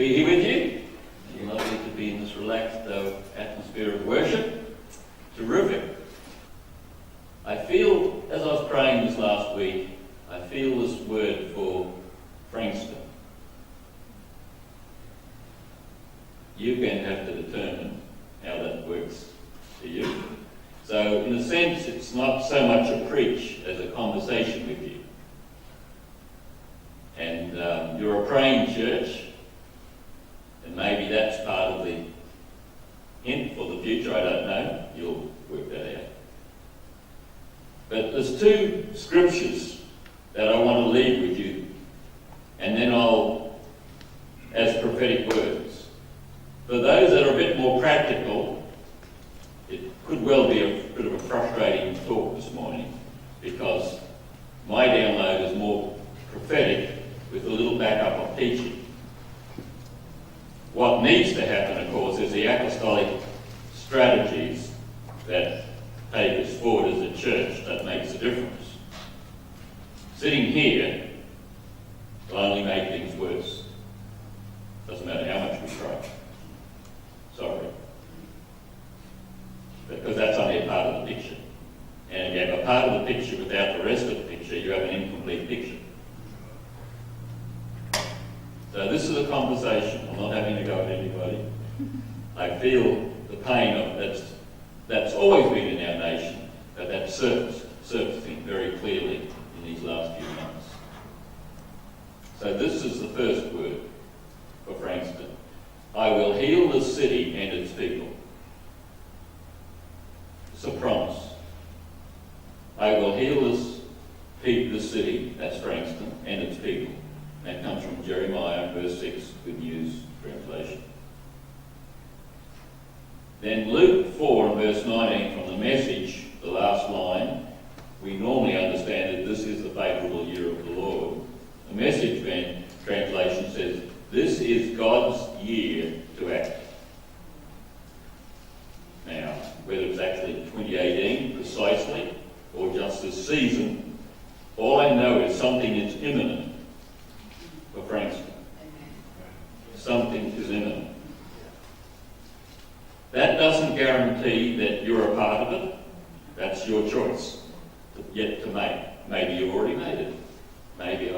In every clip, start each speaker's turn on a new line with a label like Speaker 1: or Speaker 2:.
Speaker 1: be here with you. It's lovely to be in this relaxed atmosphere of worship. Terrific. I feel, as I was praying this last week, I feel this word for Frankston. You're going to have to determine how that works for you. So, in a sense, it's not so much a preach as a conversation with you. And you're a praying church, and maybe that's part of the hint for the future, I don't know. You'll work that out. But there's two scriptures that I want to leave with you, and then I'll, as prophetic words. For those that are a bit more practical, it could well be a bit of a frustrating talk this morning, because my download is more prophetic with a little backup of teaching. What needs to happen, of course, is the apostolic strategies that take us forward as a church that makes a difference. Sitting here will only make things worse. Doesn't matter how much we try. Sorry. Because that's only a part of the picture. And if you have a part of the picture without the rest of the picture, you have an incomplete picture. So this is a conversation. I'm not having to go at anybody. I feel the pain of that's always been in our nation, but that's surfacing very clearly in these last few months. So this is the first word for Frankston. I will heal the city and its people. It's a promise. I will heal the city, that's Frankston, and its people. That comes from Jeremiah, verse 6, Good News translation. Then Luke 4 and verse 19 from the Message, the last line, we normally understand that this is the favourable year of the Lord. The Message translation says, this is God's year to act. Now, whether it's actually 2018 precisely, or just this season, all I know is something is imminent for Frankston. Something is imminent. That doesn't guarantee that you're a part of it. That's your choice yet to make. Maybe you've already made it. Maybe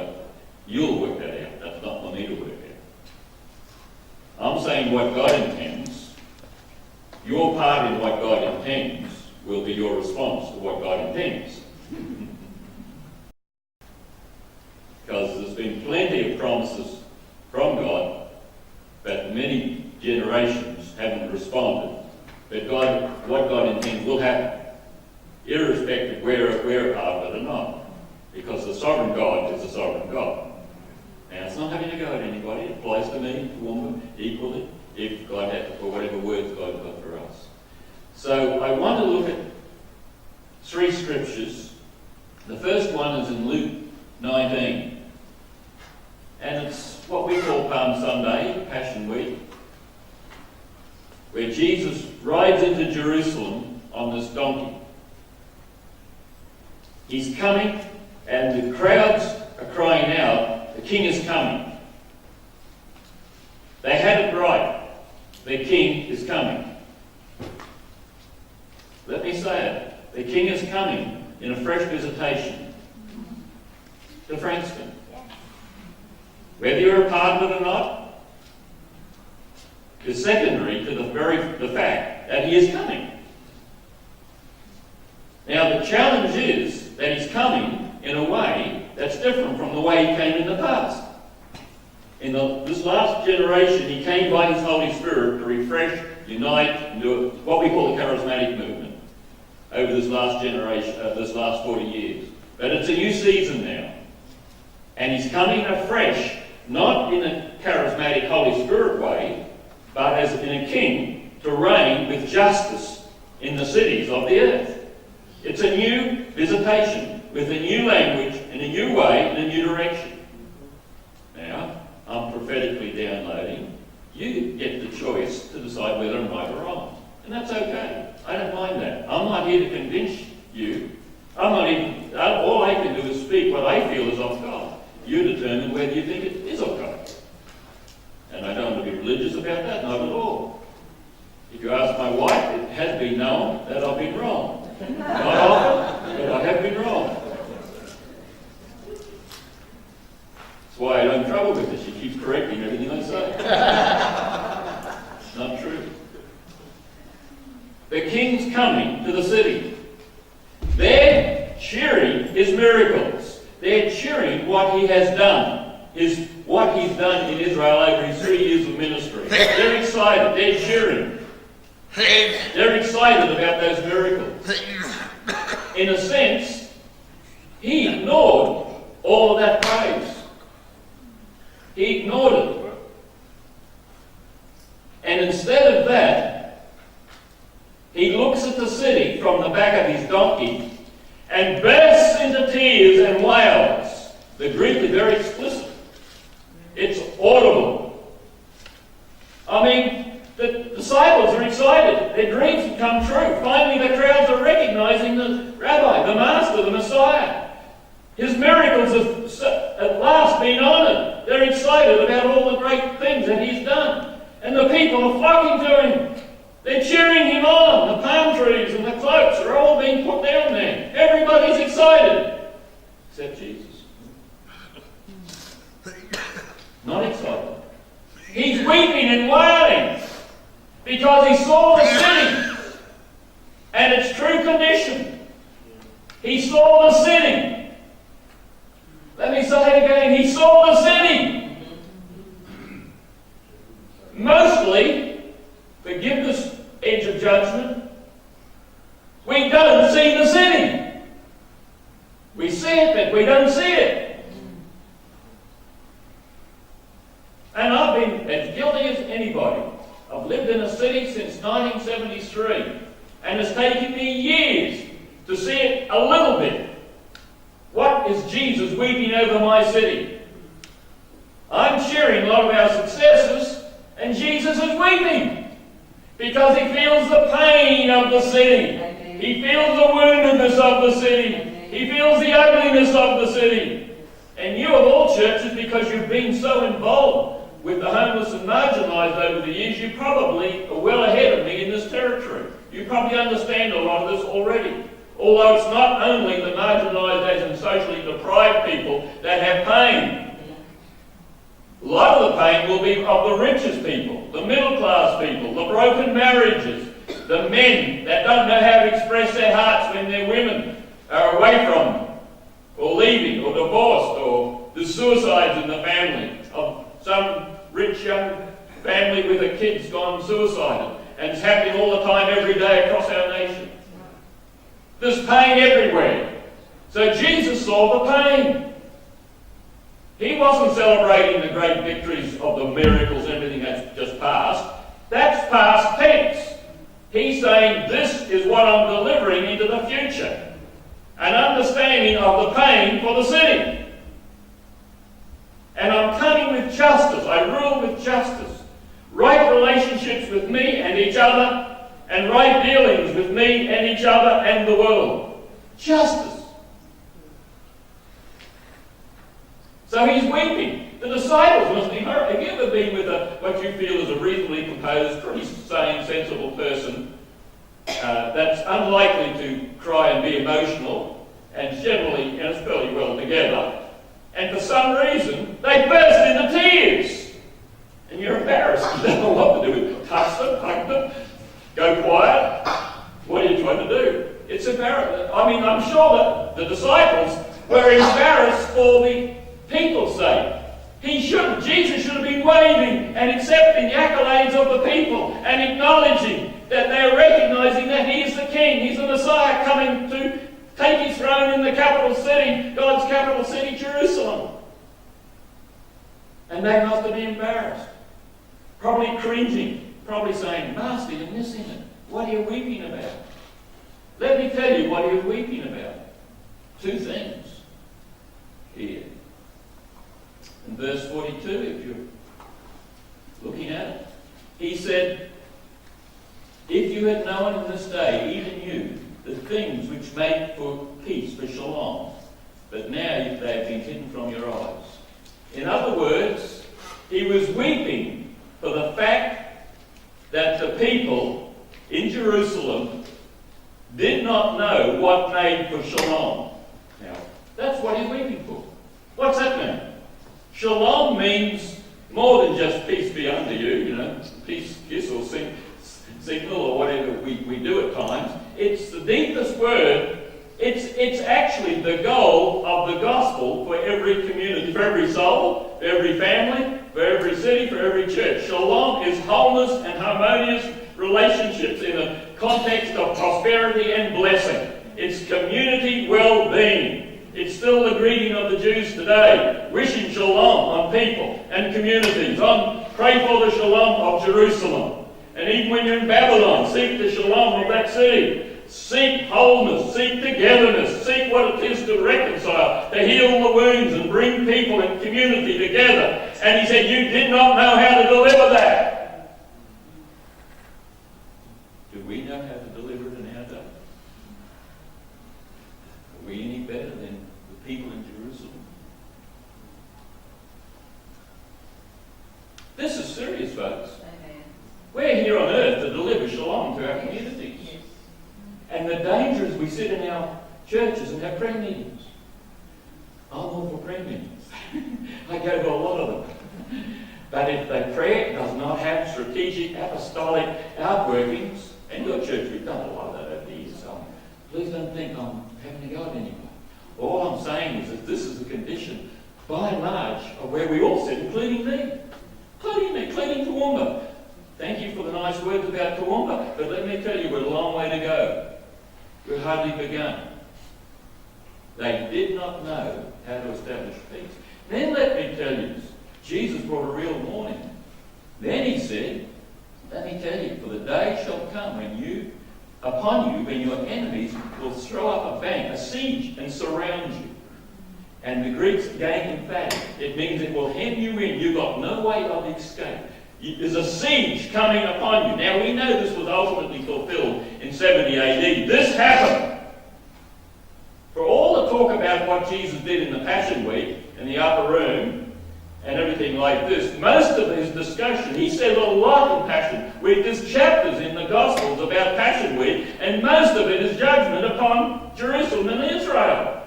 Speaker 1: you'll work that out. That's not for me to work out. I'm saying what God intends. Your part in what God intends will be your response to what God intends. Because there's been plenty of promises from God, but many generations haven't responded. But what God intends will happen, irrespective we're a part of it or not. Because the sovereign God is a sovereign God. Now, it's not having to go at anybody. It applies to me, to woman, equally, if God had, for whatever words God's got for us. So I want to look at three scriptures. The first one is in Luke 19. And it's what we call Palm Sunday, Passion Week, where Jesus rides into Jerusalem on this donkey. He's coming, and the crowds are crying out, the king is coming. They had it right. The king is coming. Let me say it. The king is coming in a fresh visitation to Frankston. Whether you're a part of it or not is secondary to the fact that he is coming. Now the challenge is that he's coming in a way that's different from the way he came in the past. In this last generation, he came by his Holy Spirit to refresh, unite, and do what we call the charismatic movement over this last generation, this last 40 years. But it's a new season now. And he's coming afresh, not in a charismatic Holy Spirit way, but as in a king to reign with justice in the cities of the earth. It's a new visitation with a new language, in a new way, in a new direction. Now, I'm prophetically downloading. You get the choice to decide whether I'm right or wrong. And that's okay. I don't mind that. I'm not here to convince you. All I can do is speak what I feel is of God. You determine whether you think it is of God. And I don't about that, not at all. If you ask my wife, it has been known that I've been wrong. Not often, but I have been wrong. That's why I don't have trouble with her. She keeps correcting everything I say. It's not true. The king's coming to the city. They're cheering his miracles. They're cheering what he has done. What he's done in Israel over his 3 years of ministry. They're excited. They're cheering. They're excited about those miracles. In a sense, he ignored all of that praise. He ignored it. And instead of that, he looks at the city from the back of his donkey and bursts into tears and wails. The Greek is very explicit. It's audible. I mean, the disciples are excited. Their dreams have come true. Finally, the crowds are recognizing the rabbi, the master, the Messiah. His miracles have at last been honored. They're excited about all the great things that he's done. And the people are flocking to him. They're cheering him on. The palm trees and the cloaks are all being put down there. Everybody's excited. Except Jesus. Not excited. He's weeping and wailing because he saw the city and its true condition. He saw the city. Let me say it again. He saw the city. Mostly, forgive this edge of judgment, we don't see the city. We see it, but we don't see it. And I've been as guilty as anybody. I've lived in a city since 1973, and it's taken me years to see it a little bit. What is Jesus weeping over my city? I'm sharing a lot of our successes, and Jesus is weeping because he feels the pain of the city. He feels the woundedness of the city. He feels the ugliness of the city. And you of all churches, because you've been so involved with the homeless and marginalised over the years, you probably are well ahead of me in this territory. You probably understand a lot of this already. Although it's not only the marginalised and socially deprived people that have pain. A lot of the pain will be of the richest people, the middle class people, the broken marriages, the men that don't know how to express their hearts when their women are away from them, or leaving, or divorced, or the suicides in the family of some rich young family with a kid's gone suicidal, and it's happening all the time, every day across our nation. There's pain everywhere. So Jesus saw the pain. He wasn't celebrating the great victories of the miracles and everything that's just passed. That's past tense. He's saying, this is what I'm delivering into the future. An understanding of the pain for the city. And I'm coming with justice. I rule with justice. Right relationships with me and each other, and right dealings with me and each other and the world. Justice. So he's weeping. The disciples must be hurt. Have you ever been with what you feel is a reasonably composed, pretty sane, sensible person that's unlikely to cry and be emotional, and generally, it's fairly well together, and for some reason, they burst into tears. And you're embarrassed. You don't know what to do with them. Touch them, hug them, go quiet. What are you trying to do? It's embarrassing. I mean, I'm sure that the disciples were embarrassed for the people's sake. Jesus should have been waving and accepting the accolades of the people and acknowledging that they're recognizing that he is the king, he's the Messiah coming to take his throne in the capital city, God's capital city, Jerusalem. And they must have been embarrassed. Probably cringing. Probably saying, Master, you're missing it. What are you weeping about? Let me tell you what he was weeping about. Two things here. In verse 42, if you're looking at it, he said, if you had known in this day, even you, the things which make for peace, for shalom, but now they have been hidden from your eyes. In other words, he was weeping for the fact that the people in Jerusalem did not know what made for shalom. Now, that's what he's weeping for. What's that mean? Shalom means more than just peace be unto you, peace, kiss, or signal, or whatever we do at times. It's the deepest word. It's actually the goal of the gospel for every community, for every soul, for every family, for every city, for every church. Shalom is wholeness and harmonious relationships in a context of prosperity and blessing. It's community well-being. It's still the greeting of the Jews today, wishing shalom on people and communities. Pray for the shalom of Jerusalem. And even when you're in Babylon, seek the shalom of that city. Seek wholeness, seek togetherness, seek what it is to reconcile, to heal the wounds and bring people and community together. And he said, you did not know how to deliver that. Do we know how to deliver it in our day? Are we any better than the people in Jerusalem? This is serious, folks. Amen. We're here on earth to deliver shalom to our communities. And the danger is we sit in our churches and have prayer meetings. I'm all for prayer meetings. I go to a lot of them. But if the prayer does not have strategic apostolic outworkings, and your church, we've done a lot of that over the years, so please don't think I'm having a go at anyone. All I'm saying is that this is a condition, by and large, of where we all sit, including me, including Toowoomba. Thank you for the nice words about Toowoomba, but let me tell you, we're a long way to go. We've hardly begun. They did not know how to establish peace. Then let me tell you, Jesus brought a real warning. Then he said, let me tell you, for the day shall come when your enemies will throw up a bank, a siege, and surround you. And the Greeks gain emphatic. It means it will hem you in. You've got no way of escape. There's a siege coming upon you. Now we know this was ultimately fulfilled in 70 AD. This happened. For all the talk about what Jesus did in the Passion Week, in the upper room, and everything like this, most of his discussion, he said a lot in Passion Week. There's chapters in the Gospels about Passion Week, and most of it is judgment upon Jerusalem and Israel.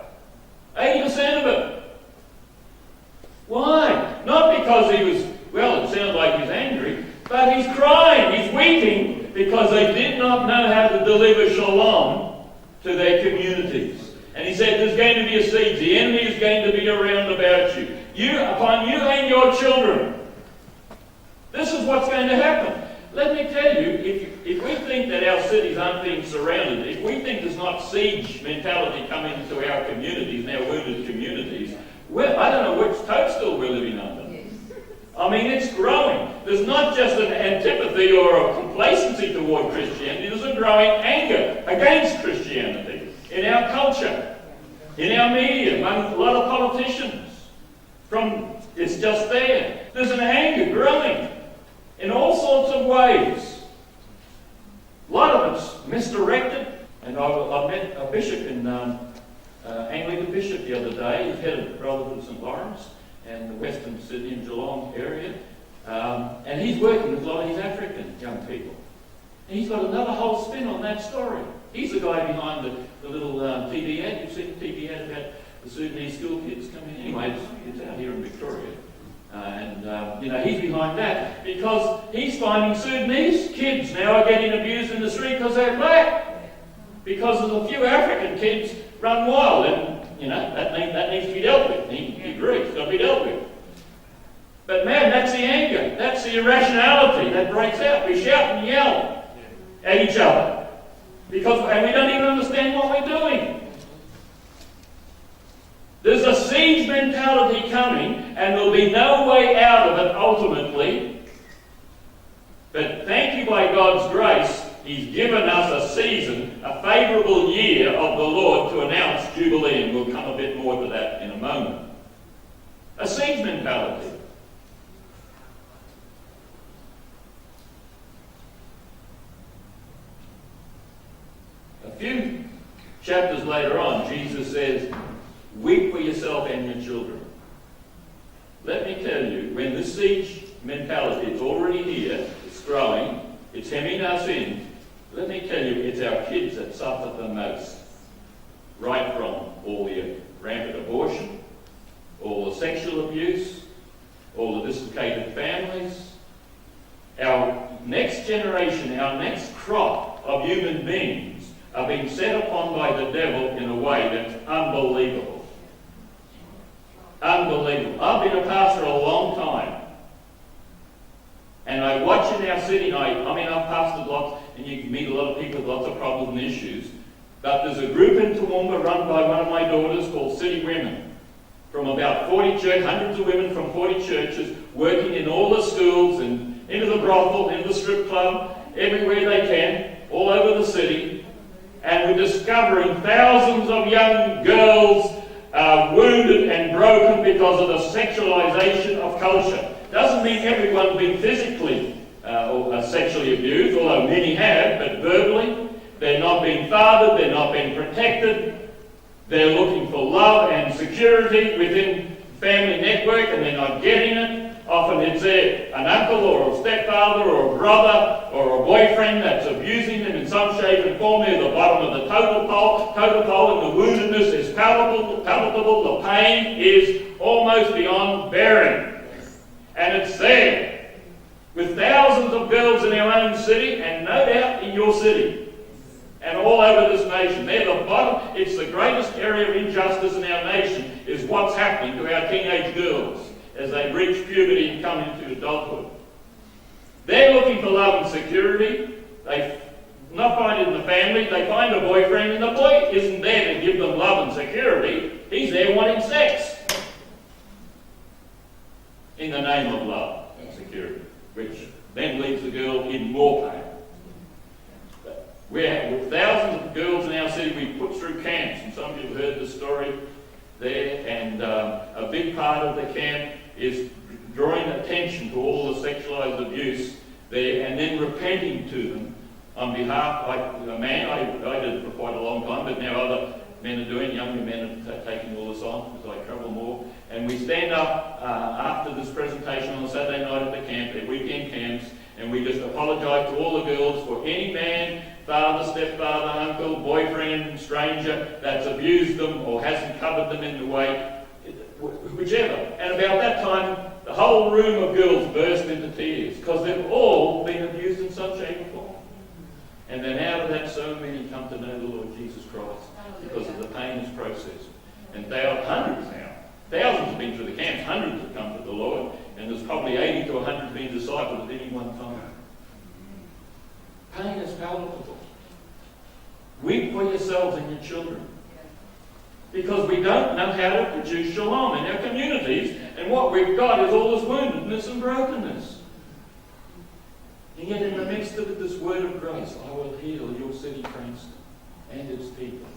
Speaker 1: 80% of it. Why? Not because he was, it sounds like he's angry, but he's crying, he's weeping, because they did not know how to deliver shalom to their communities. And he said, there's going to be a siege. The enemy is going to be around about you. Upon you and your children. This is what's going to happen. Let me tell you, if we think that our cities aren't being surrounded, if we think there's not siege mentality coming into our communities, and our wounded communities, I don't know which toadstool we're living under. I mean, it's growing. There's not just an antipathy or a complacency toward Christianity. There's a growing anger against Christianity in our culture, in our media, among a lot of politicians. It's just there. There's an anger growing in all sorts of ways. A lot of it's misdirected. And I met a bishop in Anglican bishop the other day. He's head of Brotherhood of St. Lawrence and the Western Sydney and Geelong area. And he's working with a lot of these African young people. And he's got another whole spin on that story. He's the guy behind the little TV ad. You've seen the TV ad about the Sudanese school kids coming in. Anyway, it's out here in Victoria. He's behind that because he's finding Sudanese kids now are getting abused in the street because they're black. Because there's a few African kids run wild, and that needs to be dealt with. He agrees, it's got to be dealt with. But man, that's the anger, that's the irrationality that breaks out. We shout and yell at each other and we don't even understand what we're doing. There's a siege mentality coming, and there'll be no way out of it ultimately. But thank you, by God's grace, He's given us a season, a favourable year of the Lord to announce Jubilee, and we'll come a bit more to that in a moment. A siege mentality. A few chapters later on, Jesus says, weep for yourself and your children. Let me tell you, when this siege mentality is already here, it's growing, it's suffered the most. Right from all the rampant abortion, all the sexual abuse, all the dislocated families. Our next generation, our next crop of human beings are being set upon by the devil in a way that's unbelievable. Unbelievable. I've been a pastor a long time. And I watch in our city, I've pastored lots, and you can meet a lot of people with lots of problems and issues. But there's a group in Toowoomba run by one of my daughters called City Women. From about 40 churches, hundreds of women from 40 churches, working in all the schools and into the brothel, into the strip club, everywhere they can, all over the city. And we're discovering thousands of young girls wounded and broken because of the sexualization of culture. Doesn't mean everyone's been physically or sexually abused, although many have, but verbally. They're not being fathered, they're not being protected. They're looking for love and security within family network, and they're not getting it. Often it's an uncle or a stepfather or a brother or a boyfriend that's abusing them in some shape and form. They're the bottom of the totem pole, and the woundedness is palpable. The pain is almost beyond bearing. And it's there, with thousands of girls in our own city, and no doubt in your city, and all over this nation. They're the bottom. It's the greatest area of injustice in our nation, is what's happening to our teenage girls as they reach puberty and come into adulthood. They're looking for love and security. They not find it in the family. They find a boyfriend, and the boy isn't there to give them love and security. He's there wanting sex in the name of love and security, which then leaves the girl in more pain. We have thousands of girls in our city we put through camps, and some of you have heard the story there, and a big part of the camp is drawing attention to all the sexualised abuse there and then repenting to them on behalf, like a man, I did it for quite a long time, but now other men are doing, younger men are taking all this on because I travel more, and we stand up after this presentation on a Saturday night at the camp, at weekend camps, and we just apologise to all the girls for any man, father, stepfather, uncle, boyfriend, stranger that's abused them or hasn't covered them in the way, whichever. And about that time, the whole room of girls burst into tears because they've all been abused in some shape or form. And then out of that, so many come to know the Lord Jesus Christ because of the painless process. And hundreds now, thousands have been through the camps, hundreds have come to the Lord, and there's probably 80 to 100 being discipled at any one time. Pain is palpable. Weep for yourselves and your children. Because we don't know how to produce shalom in our communities, and what we've got is all this woundedness and brokenness. And yet in the midst of it, this word of grace, I will heal your city, Frankston, and its people.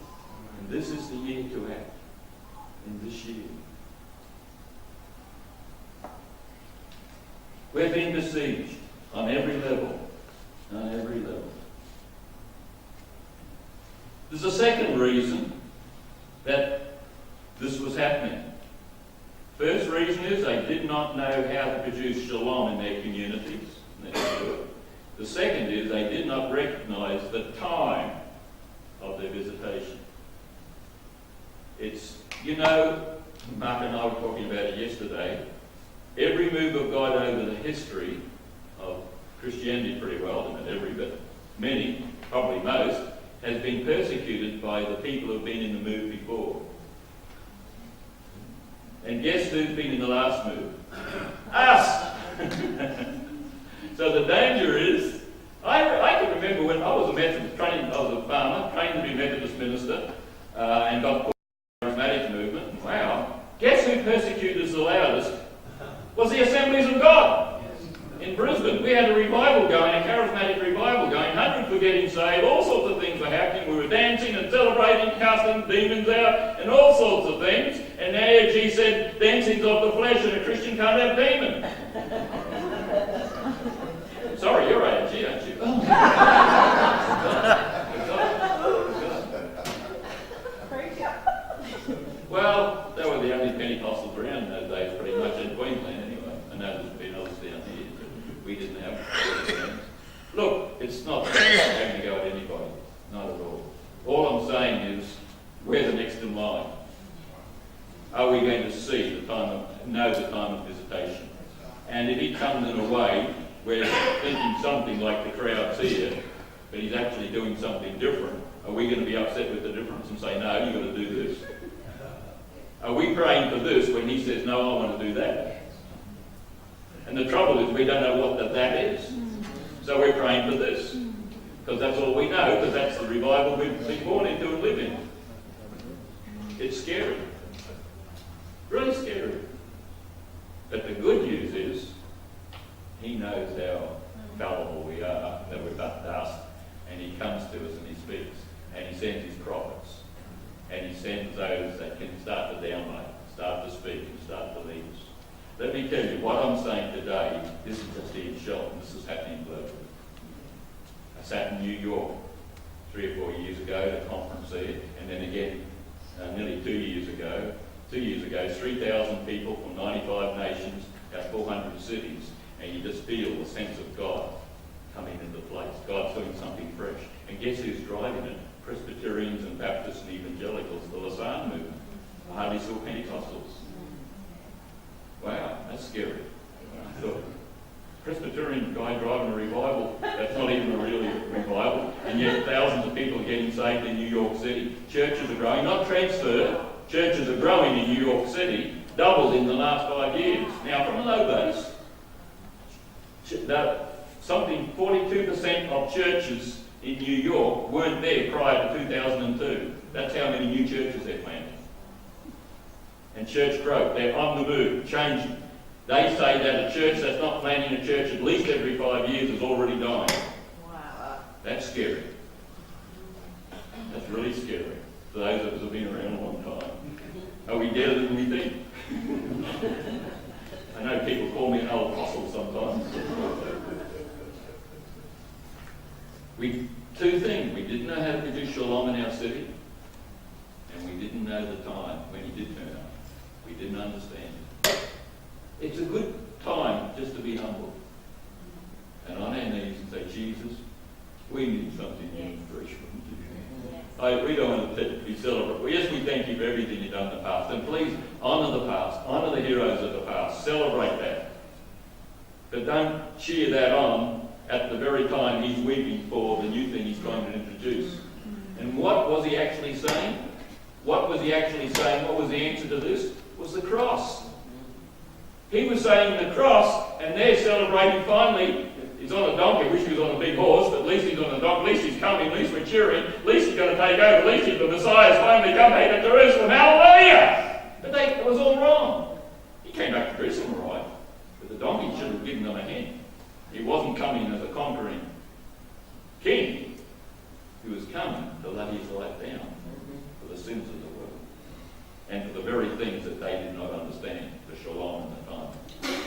Speaker 1: And this is the year to act. In this year. We're being besieged on every level. On every level. There's a second reason that this was happening. First reason is they did not know how to produce shalom in their communities. The second is they did not recognise the time of their visitation. It's, Mark and I were talking about it yesterday, every move of God over the history of Christianity pretty well, not every, but many, probably most, has been persecuted by the people who have been in the move before. And guess who's been in the last move? Us! So the danger is, I can remember when I was a Methodist, I was a farmer, trained to be a Methodist minister, and got caught in the charismatic movement. Wow! Guess who persecuted us the loudest? Was the Assemblies of God. In Brisbane, we had a revival going, a charismatic revival going. Hundreds were getting saved. All sorts of things were happening. We were dancing and celebrating, casting demons out, and all sorts of things. And now AG said, dancing's of the flesh, and a Christian can't have demons. Sorry, you're AG, aren't you? Well, they were the only Pentecostals around in those days, pretty much in Queensland anyway. I know there's been others down here. We didn't have. Look, it's not having to go at anybody, not at all. All I'm saying is, we're the next in line. Are we going to see know the time of visitation? And if he comes in a way where we're thinking something like the crowds here, but he's actually doing something different, are we going to be upset with the difference and say, no, you've got to do this? Are we praying for this when he says, no, I want to do that? And the trouble is we don't know what that is. So we're praying for this. Because that's all we know, because that's the revival we've been born into and live in. It's scary. Really scary. But the good news is, he knows how fallible we are, that we're but dust, and he comes to us and he speaks, and he sends his prophets, and he sends those that can start to download, start to speak, and start to lead us. Let me tell you, what I'm saying today isn't just here in Shelton, this is happening globally. I sat in New York 3 or 4 years ago at a conference there, and then again nearly 2 years ago. 2 years ago, 3,000 people from 95 nations, about 400 cities, and you just feel the sense of God coming into place. God's doing something fresh. And guess who's driving it? Presbyterians and Baptists and Evangelicals, the Lausanne movement. I hardly saw Pentecostals. Wow, that's scary. I thought, Presbyterian guy driving a revival, that's not even a really revival, and yet thousands of people are getting saved in New York City. Churches are growing, not transfer, churches are growing in New York City, doubled in the last 5 years. Now, from a low base, something 42% of churches in New York weren't there prior to 2002. That's how many new churches they're planting. And church growth, they're on the move, changing. They say that a church that's not planting a church at least every 5 years is already dying. Wow. That's scary. That's really scary for those of us who have been around a long time. Are we deader than we think? I know people call me an old fossil sometimes. Two things. We didn't know how to produce shalom in our city, and we didn't know the time when he did turn up. We didn't understand it. It's a good time just to be humble and on our knees and say, Jesus, we need something new and fresh from you. We don't want to be celebrated. Well, yes, we thank you for everything you've done in the past. And please honour the past, honour the heroes of the past, celebrate that. But don't cheer that on at the very time he's weeping for the new thing he's trying to introduce. And what was he actually saying? What was he actually saying? What was the answer to this? It was the cross. He was saying the cross, and they're celebrating finally. He's on a donkey. I wish he was on a big horse, but at least he's on a donkey. At least he's coming. At least we're cheering. At least he's going to take over. At least the Messiah's finally come back to Jerusalem. Hallelujah! But it was all wrong. He came back to Jerusalem all right, but the donkey should have given them a hint. He wasn't coming as a conquering king. He was coming to lay his life down for the sins of the world and for the very things that they did not understand, the shalom and the time.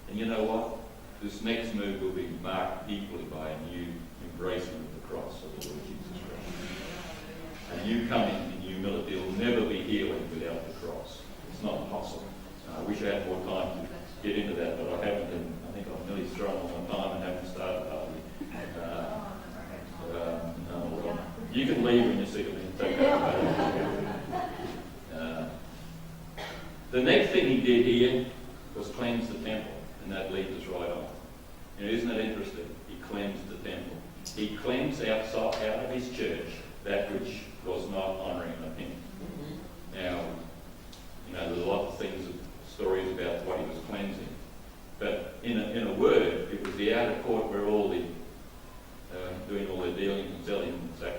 Speaker 1: And you know what? This next move will be marked deeply by a new embracing of the cross of the Lord Jesus Christ. A new coming in humility. There will never be healing without the cross. It's not possible. I wish I had more time to get into that, but I haven't. And I think I'm nearly thrown on my time and haven't started hardly. You can leave when you see me. The next thing he did here was cleanse the temple, and that leads us right on. And isn't it interesting? He cleansed the temple. He cleansed out of his church that which was not honouring of him. Now, there's a lot of things, stories about what he was cleansing. But in a word, it was the outer court where all the doing all their dealing and selling, the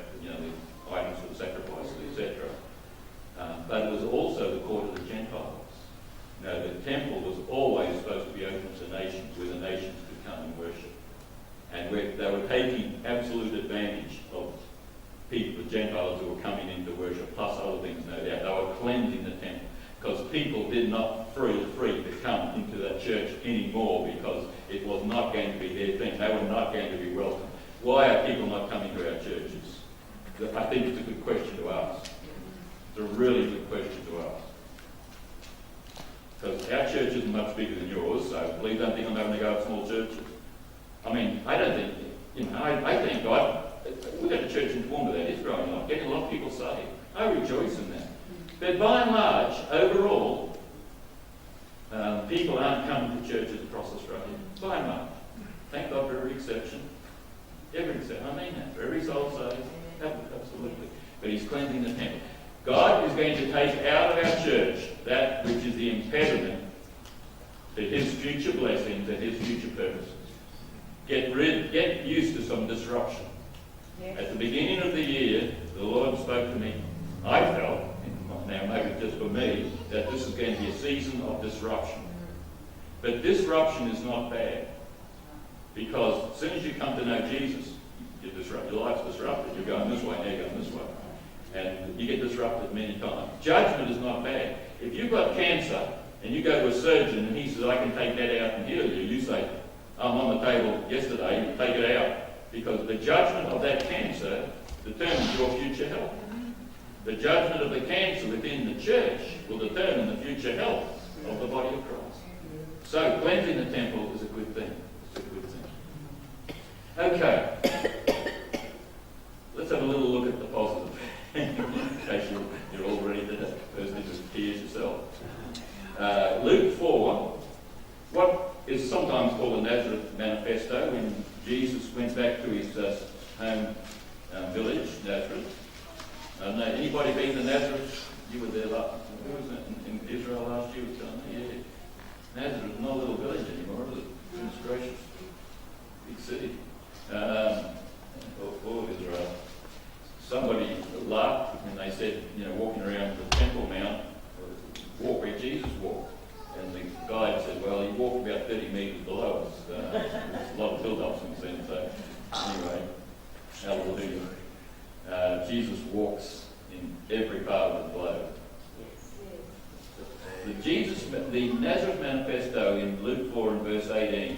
Speaker 1: items for the sacrifices, etc. But it was also the court of the Gentiles. The temple was always supposed to be open to nations, where the nations could come and worship. And they were taking absolute advantage of people, the Gentiles who were coming in to worship, plus other things, no doubt. They were cleansing the temple, because people did not feel free to come into that church anymore, because it was not going to be their thing. They were not going to be welcome. Why are people not coming to our churches? I think it's a good question to ask. It's a really good question to ask. Because our church isn't much bigger than yours, so please don't think I'm having to go to small churches. I mean, I don't think, I thank God. We've got a church in Toowoomba that is growing by and large, overall, people aren't coming to churches across Australia. By and large. Thank God for every exception. Every exception. I mean that. For every soul saved. Absolutely. But he's cleansing the temple. God is going to take out of our church that which is the impediment to his future blessings and his future purposes. Get used to some disruption. Yes. At the beginning of the year, the Lord spoke to me. I felt, now maybe just for me, that this is going to be a season of disruption. But disruption is not bad. Because as soon as you come to know Jesus, you're disrupted. Your life's disrupted. You're going this way, now you're going this way. And you get disrupted many times. Judgment is not bad. If you've got cancer and you go to a surgeon and he says, I can take that out and heal you, you say, I'm on the table yesterday, you take it out. Because the judgment of that cancer determines your future health. The judgment of the cancer within the church will determine the future health of the body of Christ. So cleansing the temple is a good thing. It's a good thing. Okay. Let's have a little look at the positive. In case you're all ready to first just tears yourself. Luke 4, what is sometimes called the Nazareth Manifesto, when Jesus went back to his home village, Nazareth. Anybody been to Nazareth? You were there in Israel last year. Yeah. Nazareth is not a little village anymore, is it? Goodness gracious. Big city. All of Israel. Somebody laughed when they said, walking around the Temple Mount, walk where Jesus walked. And the guide said, well, he walked about 30 metres below us. There's a lot of build-up since then. So anyway, hallelujah. Jesus walks in every part of the globe. The Nazareth Manifesto in Luke 4 and verse 18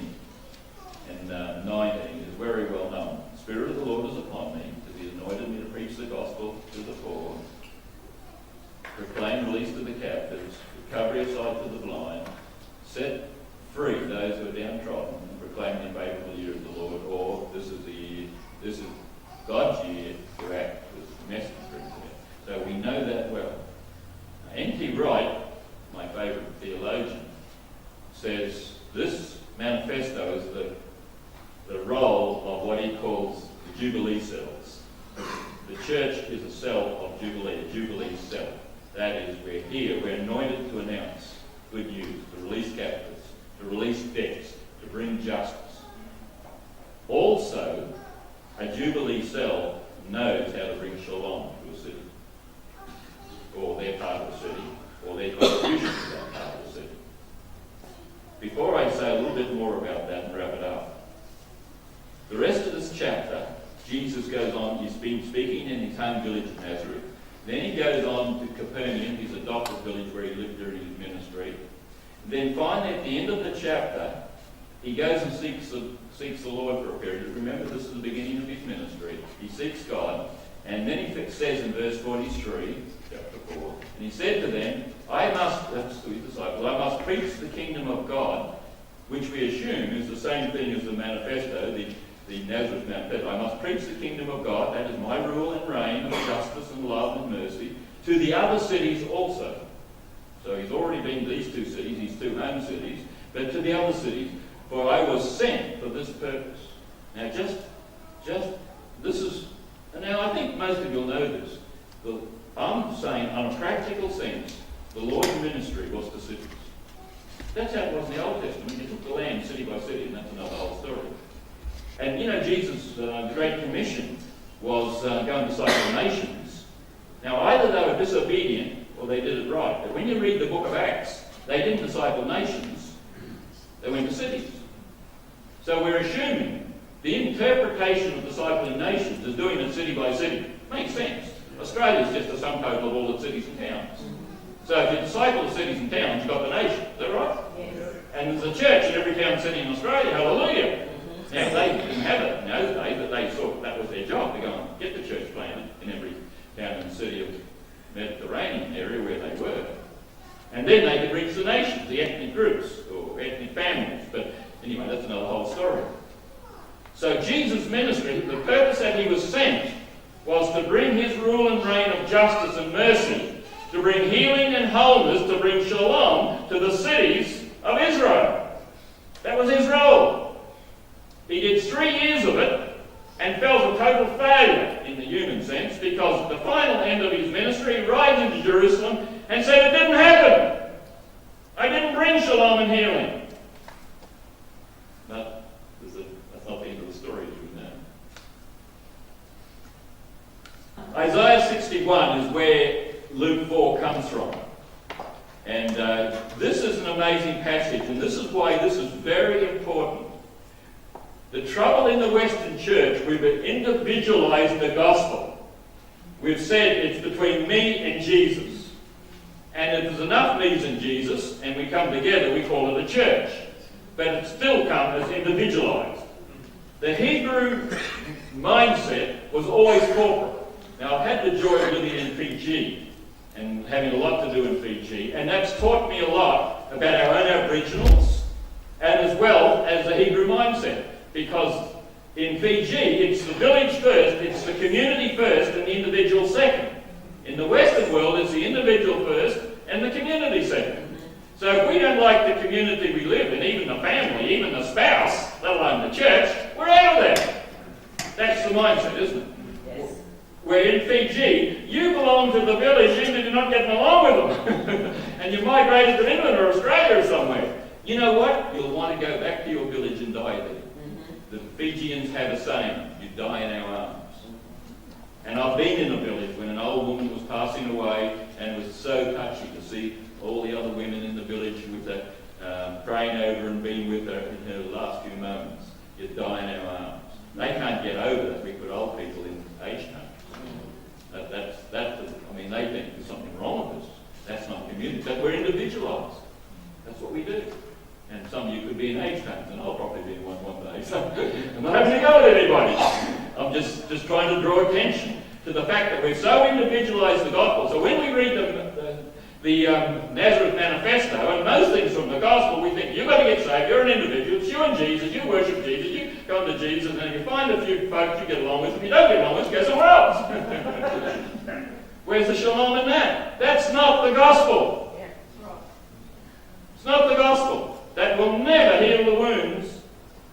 Speaker 1: and 19 is very well known. The Spirit of the Lord is upon me, because he anointed me to preach the gospel to the poor, proclaim release to the captives, recovery of sight to the blind, set free those who are downtrodden, and proclaim the favourable year of the Lord. Or this is God's year to act as a messenger. So we know that well. N.T. Wright, my favourite theologian, says this manifesto is the role of what he calls the Jubilee cells. The church is a cell of Jubilee, a Jubilee cell. That is, we're anointed to announce good news, to release captives, to release debts, to bring justice. Also, a Jubilee cell knows how to bring shalom to a city, or their part of the city, or their contribution to that part of the city. Before I say a little bit more about that and wrap it up, the rest of this chapter, Jesus goes on, he's been speaking in his home village of Nazareth. Then he goes on to Capernaum, his adopted village where he lived during his ministry. Then finally, at the end of the chapter, he goes and seeks the Lord for a period. Remember, this is the beginning of his ministry. He seeks God. And then he says in verse 43, chapter 4, and he said to them, that's to his disciples, I must preach the kingdom of God, which we assume is the same thing as the manifesto, the Nazareth Manifesto. I must preach the kingdom of God, that is my rule and reign of justice and love and mercy, to the other cities also. So he's already been to these two cities, these two home cities, but to the other cities, for I was sent for this purpose. Now this is, now I think most of you will know this. I'm saying, on a practical sense, the Lord's ministry was to cities. That's how it was in the Old Testament. He took the land city by city, and that's another whole story. And Jesus' Great Commission was going to disciple nations. Now either they were disobedient or they did it right. But when you read the book of Acts, they didn't disciple nations. They went to cities. So we're assuming the interpretation of discipling nations is doing it city by city. Makes sense. Australia is just a sum total of all the cities and towns. So if you disciple the cities and towns, you've got the nation. Is that right? Yes. And there's a church in every town and city in Australia. Hallelujah. Now, they didn't have it in those days, but they thought that was their job, to go and get the church planted in every town and city of the Mediterranean area where they were. And then they could reach the nations, the ethnic groups, or ethnic families. But anyway, that's another whole story. So Jesus' ministry, the purpose that he was sent, was to bring his rule and reign of justice and mercy to bring healing and wholeness, to bring shalom to the cities of Israel. That was his role. He did 3 years of it and felt a total failure in the human sense, because at the final end of his ministry, he rides into Jerusalem and said, it didn't happen. I didn't bring shalom and healing. But that's not the end of the story, as we know. Isaiah 61 is where Luke 4 comes from. And this is an amazing passage, and this is why this is very important. The trouble in the Western church, we've individualized the gospel. We've said it's between me and Jesus. And if there's enough me's and Jesus, and we come together, we call it a church. But it still comes as individualized. The Hebrew mindset was always corporate. Now, I've had the joy of living in Fiji and having a lot to do in Fiji, and that's taught me a lot about our own Aboriginals, and as well as the Hebrew mindset. Because in Fiji, it's the village first, it's the community first, and the individual second. In the Western world, it's the individual first and the community second. So if we don't like the community we live in, even the family, even the spouse, let alone the church, we're out of there. That's the mindset, isn't it? Yes. Where in Fiji, you belong to the village even if you're not getting along with them. And you migrated to England or Australia or somewhere. You know what? You'll want to go back to your village and die there. The Fijians have a saying, you die in our arms. And I've been in a village when an old woman was passing away, and it was so touchy to see all the other women in the village with her, praying over and being with her in her last few moments. You die in our arms. They can't get over that we put old people in aged homes. They think there's something wrong with us. That's not community. But we're individualised. That's what we do. And some of you could be in aged homes, and I'll probably be in one day. So I'm not having to go with anybody. I'm just trying to draw attention to the fact that we've so individualised the gospel. So when we read the Nazareth Manifesto and most things from the gospel, we think you've got to get saved. You're an individual. It's you and Jesus. You worship Jesus. You come to Jesus, and then you find a few folks you get along with. If you don't get along with, go somewhere else. Where's the shalom in that? That's not the gospel. It's not the gospel. That will never heal the wounds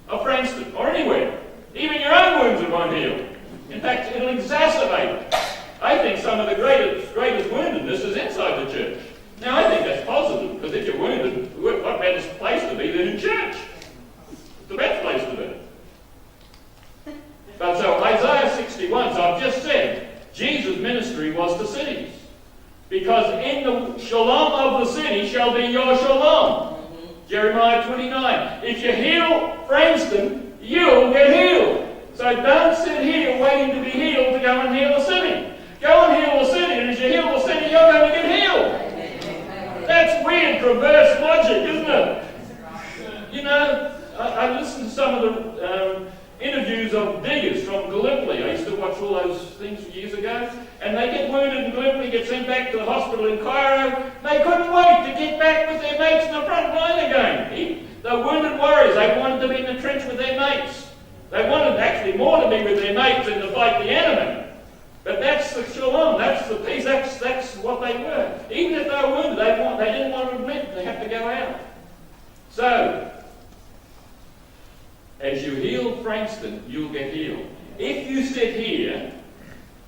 Speaker 1: of Frankston or anywhere. Even your own wounds it won't heal. In fact, it'll exacerbate it. I think some of the greatest woundedness is inside the church. Now, I think that's positive, because if you're wounded, what better place to be than in church? It's the best place to be. But so Isaiah 61, so I've just said, Jesus' ministry was to cities. Because in the shalom of the city shall be your shalom. Jeremiah 29. If you heal Frankston, you'll get healed. So don't sit here waiting to be healed to go and heal the city. Go and heal the city, and as you heal the city, you're going to get healed. That's weird, perverse logic, isn't it? You know, I listened to some of the interviews of diggers from Gallipoli. I used to watch all those things years ago. And they get wounded in Gallipoli, get sent back to the hospital in Cairo. They couldn't wait to get back with their mates in the front line again. The wounded warriors, they wanted to be in the trench with their mates. They wanted actually more to be with their mates than to fight the enemy. But that's the shalom, that's the peace, that's what they were. Even if they were wounded, they didn't want to admit they had to go out. So, as you heal Frankston, you'll get healed. If you sit here,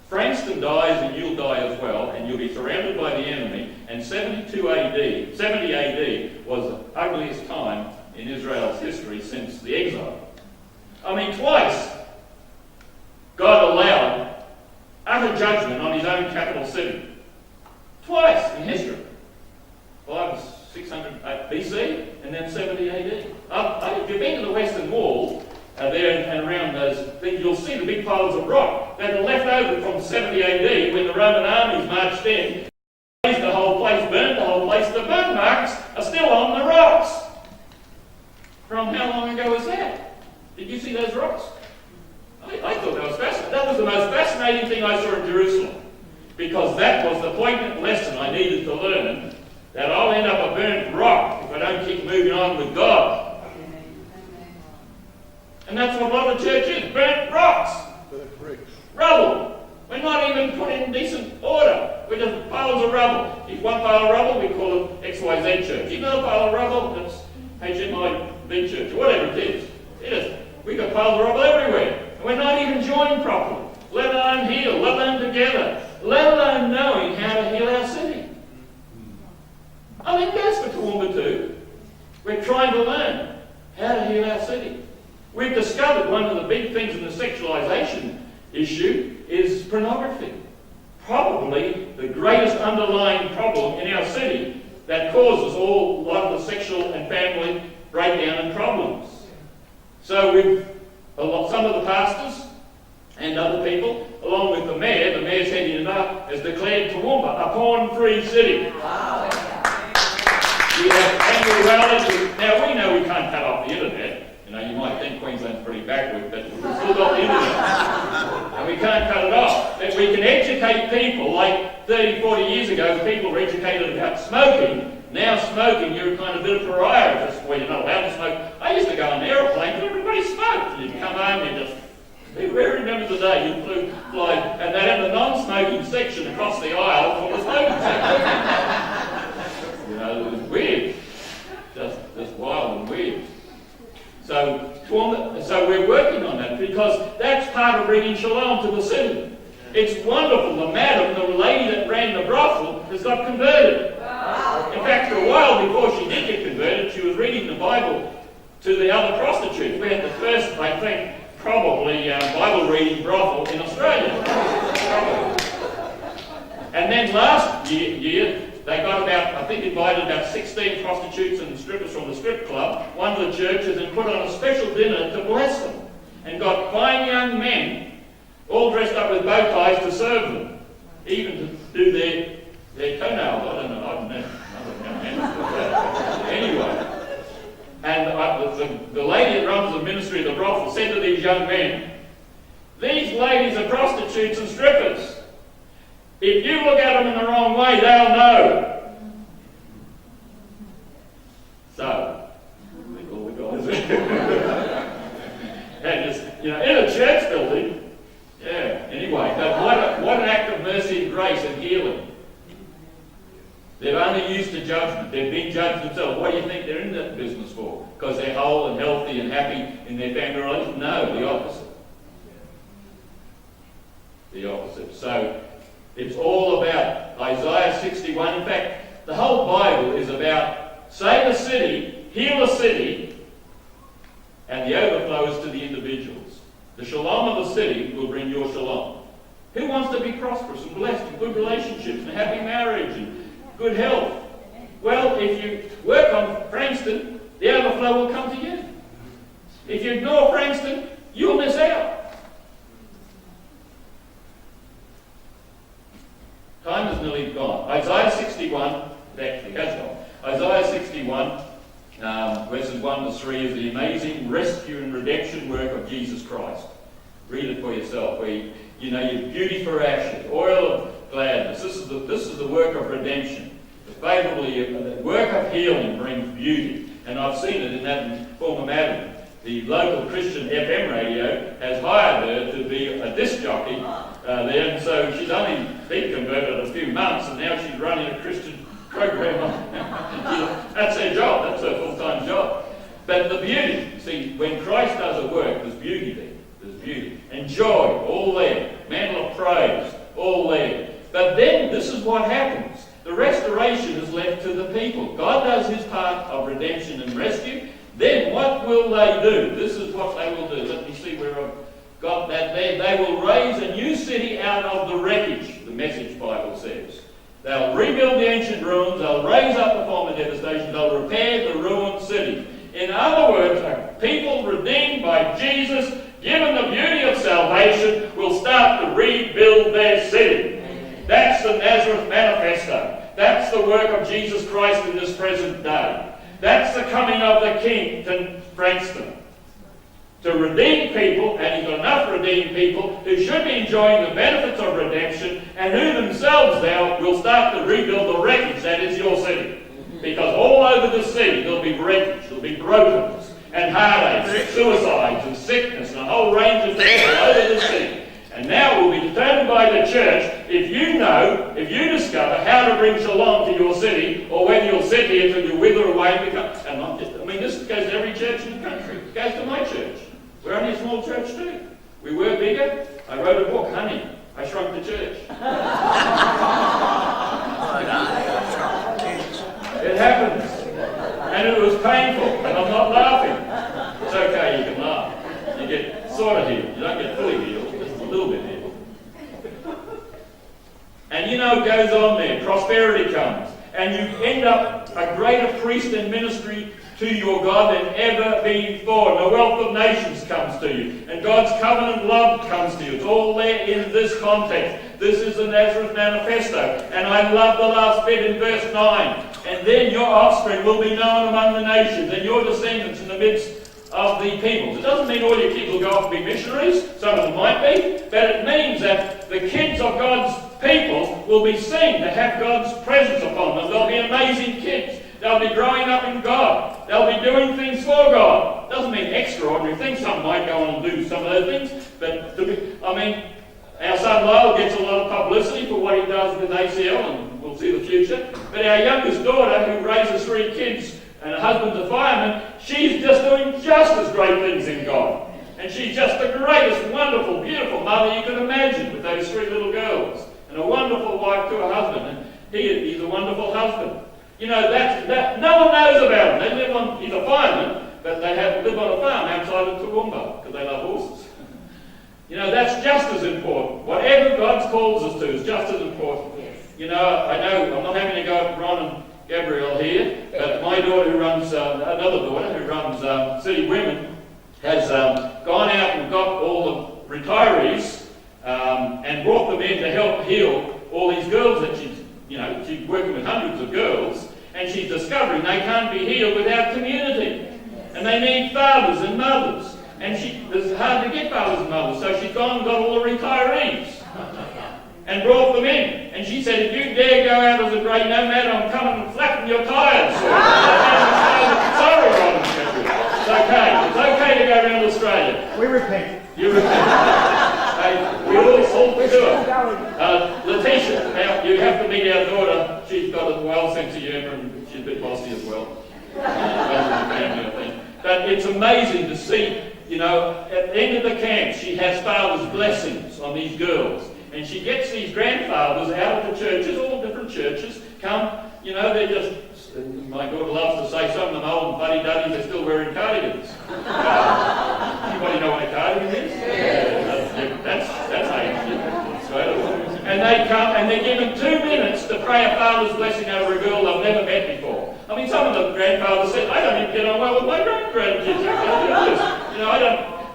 Speaker 1: Frankston dies and you'll die as well, and you'll be surrounded by the enemy. And 70 AD was the ugliest time in Israel's history since the exile. I mean, twice God allowed utter judgment on his own capital city. Twice in history. Well, that was 600 BC and then 70 AD. If you've been to the Western Wall, there and around those things, you'll see the big piles of rock that are left over from 70 AD when the Roman armies marched in. The whole place burned, the whole place. The burn marks are still on the rocks. From how long ago was that? Did you see those rocks? I thought that was fascinating. That was the most fascinating thing I saw in Jerusalem, because that was the poignant lesson I needed to learn, that I'll end up a burnt rock if I don't keep moving on with God. And that's what a lot of the church is, burnt rocks. Rubble. We're not even put in decent order. We're just piles of rubble. If one pile of rubble, we call it XYZ church. If another pile of rubble, that's HMIB church, or whatever it is. We've got piles of rubble everywhere. And we're not even joined properly, let alone heal, let alone together, let alone knowing how to heal our city. I think that's for Toowoomba too. We're trying to learn how to heal our city. We've discovered one of the big things in the sexualisation issue is pornography. Probably the greatest underlying problem in our city that causes a lot of the sexual and family breakdown and problems. So some of the pastors and other people, along with the mayor's heading it up, has declared Toowoomba a porn-free city.
Speaker 2: Wow.
Speaker 1: We have annual rallies. Now, we know we can't cut off the internet. You might think Queensland's pretty backward, but we've still got the internet. And we can't cut it off. But we can educate people, like 30, 40 years ago, people were educated about smoking. Now smoking, you're kind of a bit of a pariah. Just, well, you're not allowed to smoke. I used to go on aeroplanes and everybody smoked. You'd come home and just... Who remembers the day you fly, and they had the non-smoking section across the aisle for the smoking section. It was weird. Just wild and weird. So we're working on that because that's part of bringing shalom to the city. It's wonderful. The madam, the lady that ran the brothel, has got converted. In fact, for a while before she did get converted, she was reading the Bible to the other prostitutes. We had the first, I think, probably Bible reading brothel in Australia. And then last year they got invited about 16 prostitutes and strippers from the strip club, one of the churches, and put on a special dinner to bless them. And got fine young men, all dressed up with bow ties to serve them, even to do their toenails. I don't know. Anyway. And the lady that runs the ministry of the brothel said to these young men, "These ladies are prostitutes and strippers. If you look at them in the wrong way, they'll know." So, we call the guys. And just, in a church building, anyway, but what an act of mercy and grace and healing. They're only used to judgment. They've been judged themselves. What do you think they're in that business for? Because they're whole and healthy and happy in their family relations? No, the opposite. The opposite. So, it's all about Isaiah 61. In fact, the whole Bible is about save a city, heal a city, and the overflow is to the individuals. The shalom of the city will bring your shalom. Who wants to be prosperous and blessed and good relationships and happy marriage and good health? Well, if you work on Frankston, the overflow will come to you. If you ignore Frankston, you'll miss out. Time is nearly gone. Isaiah 61, actually has gone. Isaiah 61, verses 1 to 3 is the amazing rescue and redemption work of Jesus Christ. Read it for yourself. Where you beauty for ashes, oil of gladness. This is the work of redemption. The work of healing brings beauty. And I've seen it in that former madam. The local Christian FM radio has hired her to be a disc jockey there, and so she's only been converted a few months, and now she's running a Christian program. That's her job. That's her full-time job. But the beauty, see, when Christ does a work, there's beauty there. There's beauty. And joy, all there. Mantle of praise, all there. But then, this is what happens. The restoration is left to the people. God does his part of redemption and rescue. Then what will they do? This is what they will do. Let me see where I've got that there. They will raise a new city out of the wreckage, the Message Bible says. They'll rebuild the ancient ruins. They'll raise up the former devastation. They'll repair the ruined city. In other words, a people redeemed by Jesus, given the beauty of salvation, will start to rebuild their city. That's the Nazareth Manifesto. That's the work of Jesus Christ in this present day. That's the coming of the King to Frankston. To redeem people, and he's got enough redeemed people who should be enjoying the benefits of redemption, and who themselves now will start to rebuild the wreckage that is your city. Because all over the city there'll be wreckage, there'll be brokenness, and heartaches, and suicides, and sickness, and a whole range of things all over the city. And now it will be determined by the church if you discover how to bring shalom to your city, or whether you'll sit here till you wither away and become... this goes to every church in the country. It goes to my church. We're only a small church too. We were bigger. I wrote a book, Honey, I Shrunk the Church. It happens. And it was painful, and I'm not laughing. It's okay, you can laugh. You get sort of healed. You don't get fully healed, just a little bit healed. And it goes on there. Prosperity comes. And you end up a greater priest and ministry to your God than ever before. And the wealth of nations comes to you. And God's covenant love comes to you. It's all there in this context. This is the Nazareth Manifesto. And I love the last bit in verse 9. And then your offspring will be known among the nations, and your descendants in the midst of the peoples. It doesn't mean all your kids will go off and be missionaries. Some of them might be. But it means that the kids of God's people will be seen to have God's presence upon them. They'll be amazing kids. They'll be growing up in God. They'll be doing things for God. Doesn't mean extraordinary things. Some might go on and do some of those things. But our son Lyle gets a lot of publicity for what he does with ACL, and we'll see the future. But our youngest daughter, who raises 3 kids and her husband's a fireman, she's just doing just as great things in God. And she's just the greatest, wonderful, beautiful mother you can imagine with those 3 little girls. And a wonderful wife to her husband. And he's a wonderful husband. That no one knows about him. They live on, he's a fireman, but they live on a farm outside of Toowoomba because they love horses. That's just as important. Whatever God calls us to is just as important. Yes. I know I'm not having to go at Ron and Gabrielle here, but my daughter who runs, another daughter who runs City Women, has gone out and got all the retirees and brought them in to help heal all these girls that she's working with hundreds of girls, and she's discovering they can't be healed without community. And they need fathers and mothers. And it's hard to get fathers and mothers, so she's gone and got all the retirees and brought them in. And she said, if you dare go out as a great nomad, I'm coming and flapping your tyres. Sorry, Ron. It's okay. It's okay to go around Australia.
Speaker 2: We repent.
Speaker 1: You repent. We all do it. Letitia, now you have to meet our daughter. She's got a wild sense of humour and she's a bit bossy as well. But it's amazing to see, at the end of the camp, she has father's blessings on these girls. And she gets these grandfathers out of the churches, all different churches, come, they're just, my daughter loves to say some of them old and fuddy-duddies, they're still wearing cardigans. Anybody know what a cardigan is? Yeah. That's ancient. And they come and they're given 2 minutes to pray a father's blessing over a girl they've never met before. Some of the grandfathers said, I don't even get on well with my grandkids.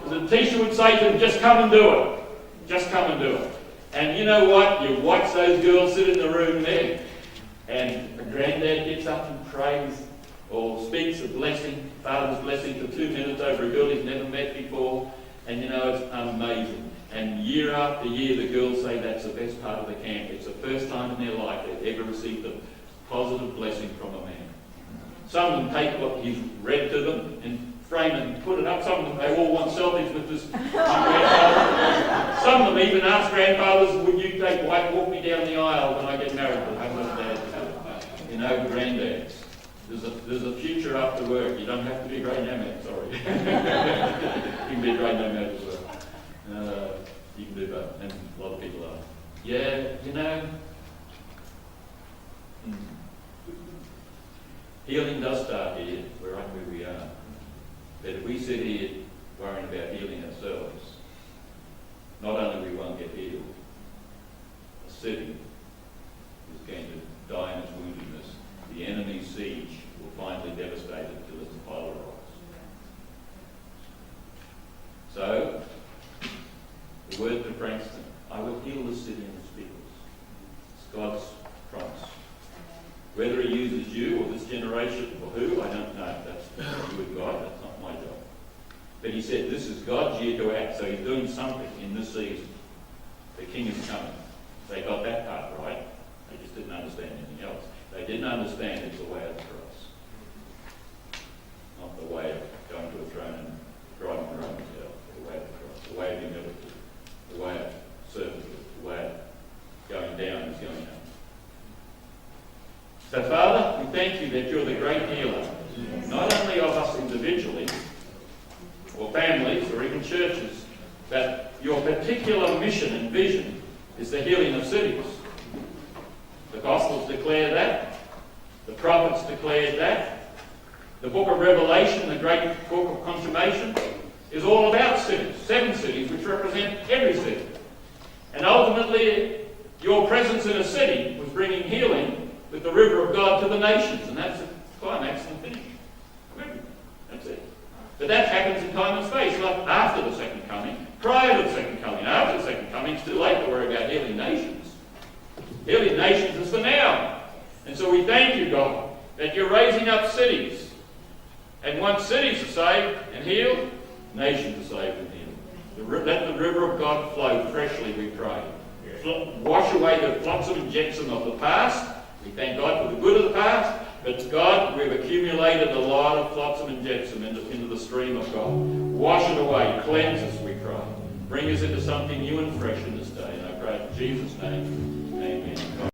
Speaker 1: The teacher would say to them, just come and do it. Just come and do it. And you know what? You watch those girls sit in the room there, and the granddad gets up and prays or speaks a blessing, father's blessing for 2 minutes over a girl he's never met before. And it's amazing. And year after year, the girls say that's the best part of the camp. It's the first time in their life they've ever received a positive blessing from a man. Some of them take what he's read to them and frame it and put it up. Some of them, they all want selfies with this grandfather. Some of them even ask grandfathers, would you walk me down the aisle when I get married? I love that. Granddads. There's a future after work. You don't have to be a great nomad, sorry. You can be a great nomad as well. You can do both, and a lot of people are. Healing does start here, where we are. But if we sit here worrying about healing ourselves, not only we won't get healed, a city is going to die in its woundedness. The enemy's siege will finally devastate it till it's a pile of rocks. So, the word to Frankston, I will heal the city and its peoples. It's God's promise. Whether he uses you or this generation or who, I don't know. That's you with God, that's not my job. But he said this is God's year to act, so he's doing something in this season. The king is coming. They got that part right. They just didn't understand anything else. They didn't understand it's the way of the cross. Not the way of going to a throne and driving your own self. The way of the cross. The way of humility. The way of servanthood. The way of going So, Father, we thank you that you're the great healer, not only of us individually, or families, or even churches, but your particular mission and vision is the healing of cities. The Gospels declare that. The prophets declared that. The book of Revelation, the great book of consummation, is all about cities. 7 cities which represent every city. And ultimately, your presence in a city was bringing healing with the river of God to the nations. And that's the climax and the finish. That's it. But that happens in time and space, not after the second coming, prior to the second coming. After the second coming, it's too late to worry about healing nations. Healing nations is for now. And so we thank you, God, that you're raising up cities. And once cities are saved and healed, nations are saved and healed. Let the river of God flow freshly, we pray. Wash away the flotsam and jetsam of the past. We thank God for the good of the past. But God, we've accumulated a lot of flotsam and jetsam into the stream of God. Wash it away. Cleanse us, we pray. Bring us into something new and fresh in this day. And I pray in Jesus' name. Amen.